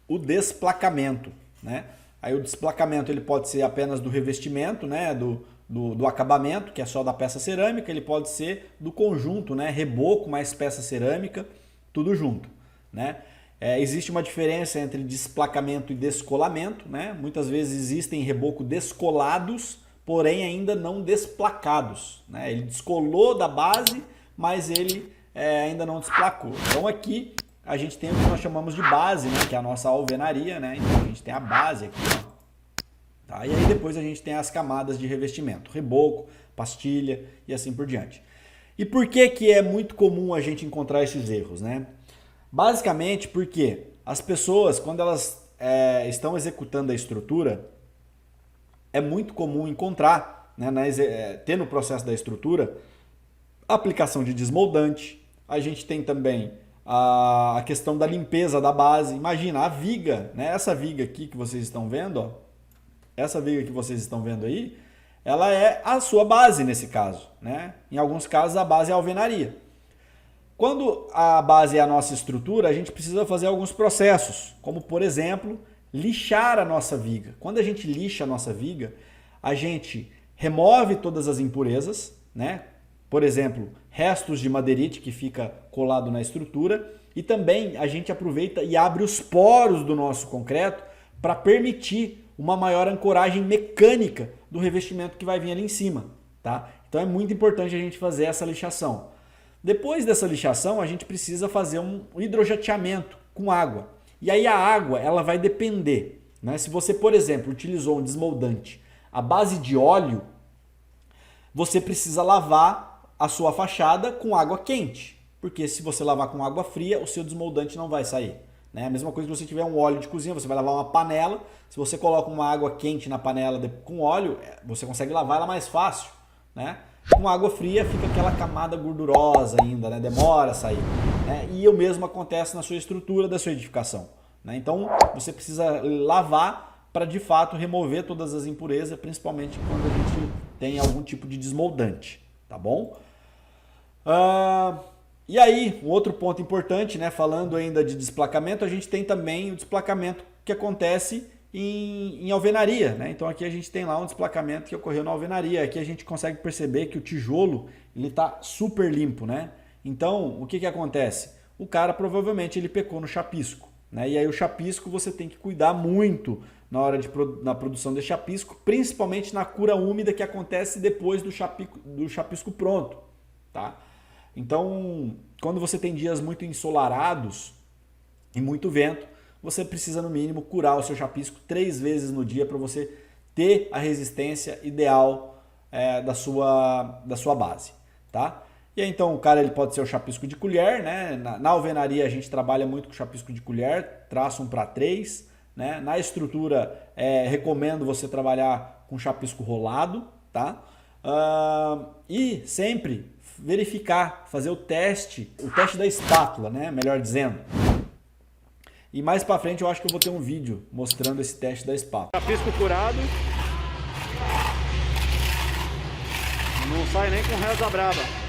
o desplacamento, né? Aí o desplacamento ele pode ser apenas do revestimento, né? Do acabamento, que é só da peça cerâmica, ele pode ser do conjunto, né? Reboco mais peça cerâmica, tudo junto, né? Existe uma diferença entre desplacamento e descolamento, né? Muitas vezes existem reboco descolados, porém ainda não desplacados, né? Ele descolou da base, mas ele ainda não desplacou. Então aqui a gente tem o que nós chamamos de base, né? Que é a nossa alvenaria, né? Então a gente tem a base aqui, ó. Tá? E aí depois a gente tem as camadas de revestimento, reboco, pastilha e assim por diante. E por que que é muito comum a gente encontrar esses erros, né? Basicamente porque as pessoas, quando elas estão executando a estrutura, é muito comum encontrar, né, ter no processo da estrutura, a aplicação de desmoldante. A gente tem também a questão da limpeza da base. Imagina a viga, né? Essa viga aqui que vocês estão vendo, ó, essa viga que vocês estão vendo aí, ela é a sua base nesse caso, né? Em alguns casos a base é a alvenaria. Quando a base é a nossa estrutura, a gente precisa fazer alguns processos, como por exemplo, lixar a nossa viga. Quando a gente lixa a nossa viga, a gente remove todas as impurezas, né? Por exemplo, restos de madeirite que fica colado na estrutura, e também a gente aproveita e abre os poros do nosso concreto para permitir uma maior ancoragem mecânica do revestimento que vai vir ali em cima, tá? Então é muito importante a gente fazer essa lixação. Depois dessa lixação, a gente precisa fazer um hidrojateamento com água. E aí a água ela vai depender, né? Se você, por exemplo, utilizou um desmoldante à base de óleo, você precisa lavar a sua fachada com água quente. Porque se você lavar com água fria, o seu desmoldante não vai sair. Né? A mesma coisa que você tiver um óleo de cozinha, você vai lavar uma panela. Se você coloca uma água quente na panela com óleo, você consegue lavar ela mais fácil, né? Com água fria fica aquela camada gordurosa ainda, né? Demora a sair. Né? E o mesmo acontece na sua estrutura da sua edificação. Né? Então você precisa lavar para de fato remover todas as impurezas, principalmente quando a gente tem algum tipo de desmoldante. Tá bom? E aí, um outro ponto importante, né? Falando ainda de desplacamento, a gente tem também o desplacamento que acontece em alvenaria, né? Então aqui a gente tem lá um desplacamento que ocorreu na alvenaria. Aqui a gente consegue perceber que o tijolo ele está super limpo, né? Então o que que acontece? O cara provavelmente ele pecou no chapisco, né? E aí o chapisco você tem que cuidar muito na produção desse chapisco, principalmente na cura úmida que acontece depois do chapisco pronto, tá? Então quando você tem dias muito ensolarados e muito vento, você precisa no mínimo curar o seu chapisco 3 vezes no dia para você ter a resistência ideal da sua base, tá? E aí, então o cara ele pode ser o chapisco de colher, né? Na alvenaria a gente trabalha muito com chapisco de colher, traço 1:3, né? Na estrutura recomendo você trabalhar com chapisco rolado, tá? E sempre verificar, fazer o teste da espátula, né? Melhor dizendo. E mais pra frente eu acho que eu vou ter um vídeo mostrando esse teste da espátula. Chapisco curado. Não sai nem com reza braba.